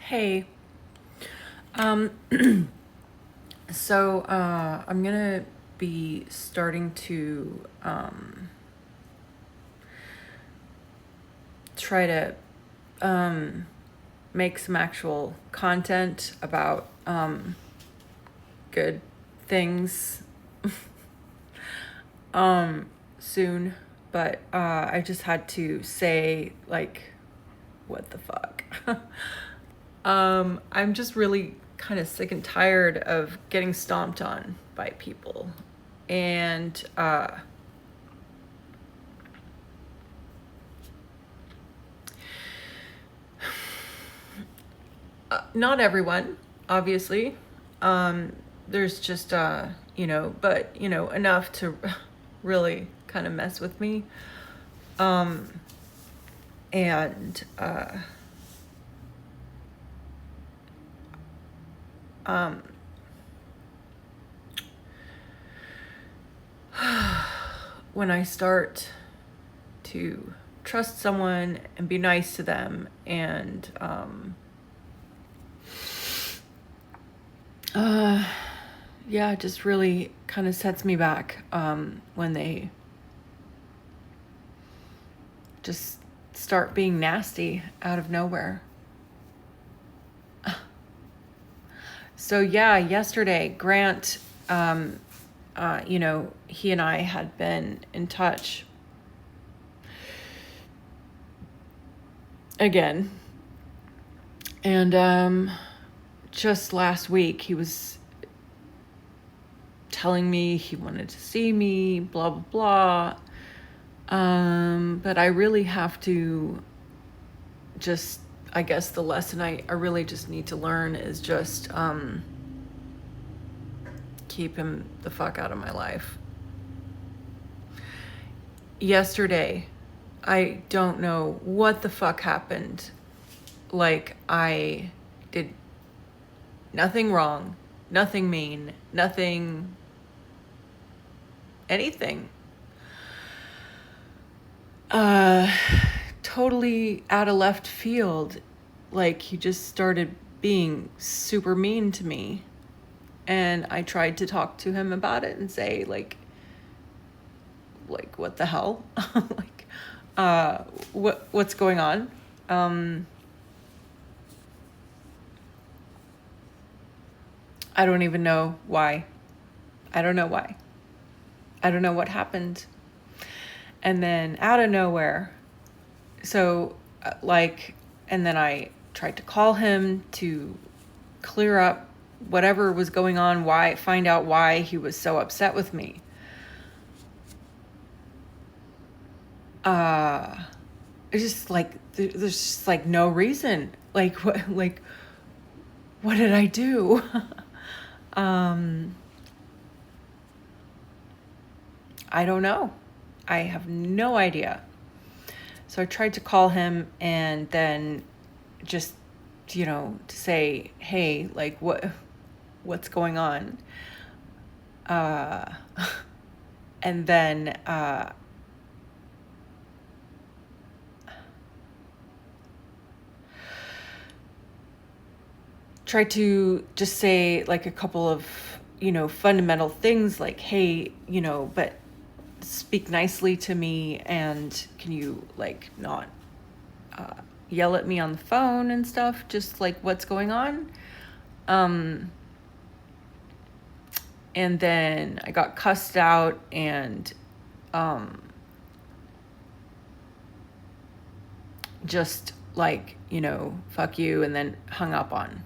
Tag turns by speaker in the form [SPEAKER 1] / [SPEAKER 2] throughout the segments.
[SPEAKER 1] Hey, um, I'm gonna be starting to try to um, make some actual content about good things soon, but I just had to say, like, what the fuck? I'm just really kind of sick and tired of getting stomped on by people. And not everyone, obviously. There's just, but, enough to really kind of mess with me. And when I start to trust someone and be nice to them and yeah, it just really kind of sets me back when they just start being nasty out of nowhere. So yeah, yesterday, Grant, he and I had been in touch again. And just last week, he was telling me he wanted to see me, blah, blah, blah. But I really have to just, I guess the lesson I really just need to learn is just keep him the fuck out of my life. Yesterday, I don't know what the fuck happened. Like, I did nothing wrong, nothing mean, nothing, anything. Totally out of left field. Like, he just started being super mean to me. And I tried to talk to him about it and say, like what the hell? What's going on? I don't even know why. I don't know why. I don't know what happened. And then out of nowhere, and then I tried to call him to clear up whatever was going on, find out why he was so upset with me. It's just like, there's just like no reason. Like, what did I do? I don't know. I have no idea. So I tried to call him and then just, to say, hey, like, what's going on? And then, try to just say like a couple of, fundamental things like, hey, but speak nicely to me, and can you like not yell at me on the phone and stuff, just like what's going on. And then I got cussed out and just like, fuck you, and then hung up on.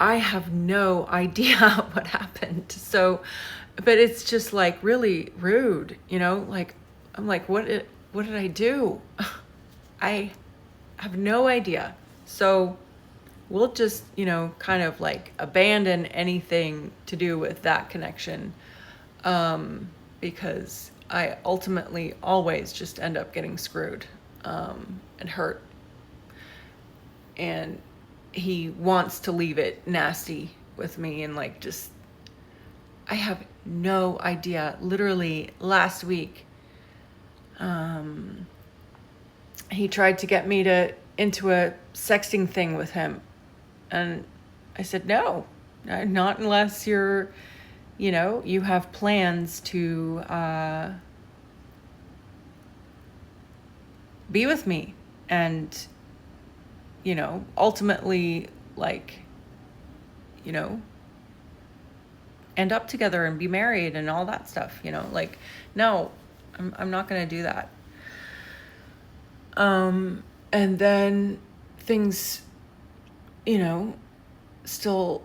[SPEAKER 1] I have no idea what happened. So, but it's just like really rude, like, I'm like, what did I do? I have no idea. So we'll just, kind of like abandon anything to do with that connection. Because I ultimately always just end up getting screwed, and hurt. And he wants to leave it nasty with me, and like, just, I have no idea. Literally last week, he tried to get me to into a sexting thing with him. And I said, no, not unless you're, you have plans to be with me and, ultimately, like, end up together and be married and all that stuff, like, no, I'm not going to do that. And then things, still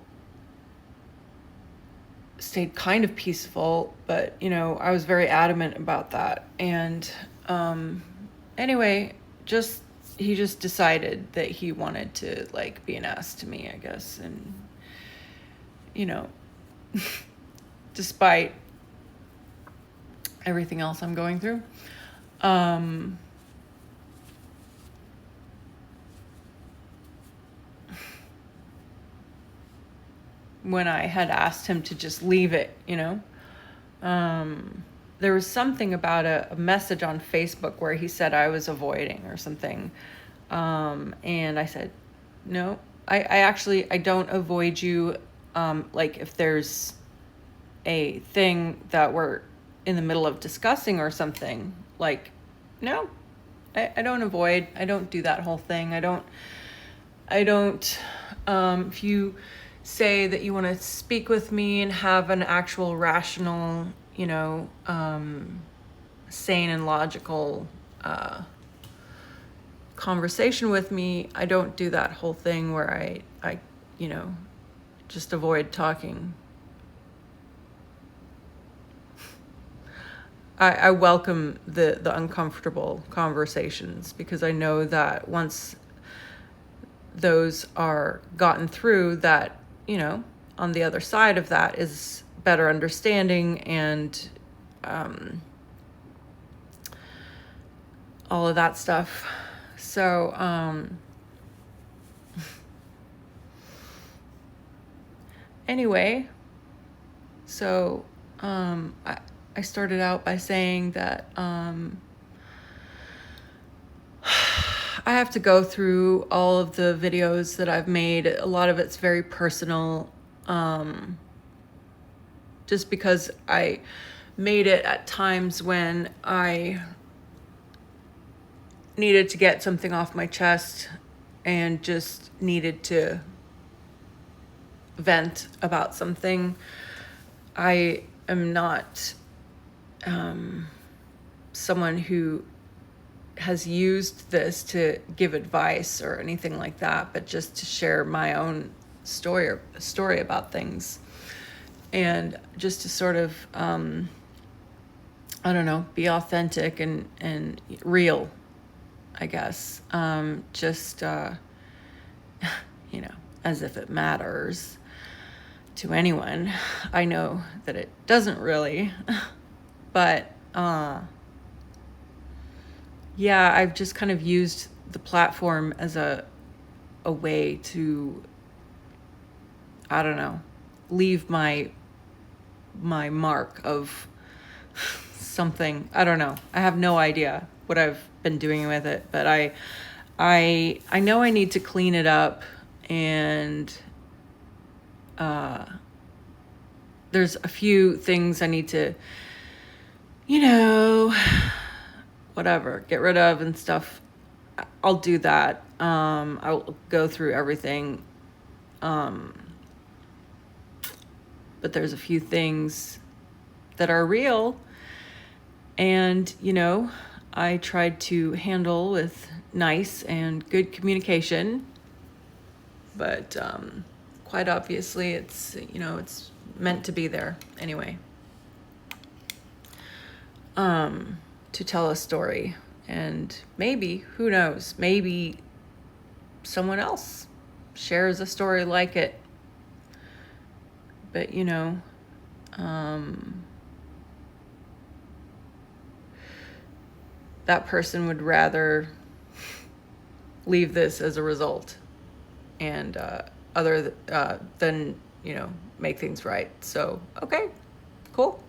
[SPEAKER 1] stayed kind of peaceful, but, I was very adamant about that. And, anyway, he just decided that he wanted to, like, be an ass to me, I guess. And, despite everything else I'm going through, when I had asked him to just leave it, there was something about a message on Facebook where he said I was avoiding or something. And I said, no, I don't avoid you. Like if there's a thing that we're in the middle of discussing or something, like, no, I don't avoid. I don't do that whole thing. I don't, if you say that you want to speak with me and have an actual rational, sane and logical conversation with me, I don't do that whole thing where I just avoid talking. I welcome the uncomfortable conversations, because I know that once those are gotten through, that, on the other side of that is better understanding and all of that stuff. So, anyway, so I started out by saying that I have to go through all of the videos that I've made. A lot of it's very personal, just because I made it at times when I needed to get something off my chest and just needed to vent about something. I am not someone who has used this to give advice or anything like that, but just to share my own story about things, and just to sort of be authentic and real, I guess. Just as if it matters to anyone. I know that it doesn't really, but yeah, I've just kind of used the platform as a way to, leave my mark of something. I don't know. I have no idea what I've been doing with it, but I know I need to clean it up, and there's a few things I need to, get rid of and stuff. I'll do that. I'll go through everything. But there's a few things that are real, and, I tried to handle with nice and good communication, but quite obviously it's meant to be there anyway, to tell a story. And maybe, who knows, maybe someone else shares a story like it, but that person would rather leave this as a result, and other than make things right. So, okay, cool.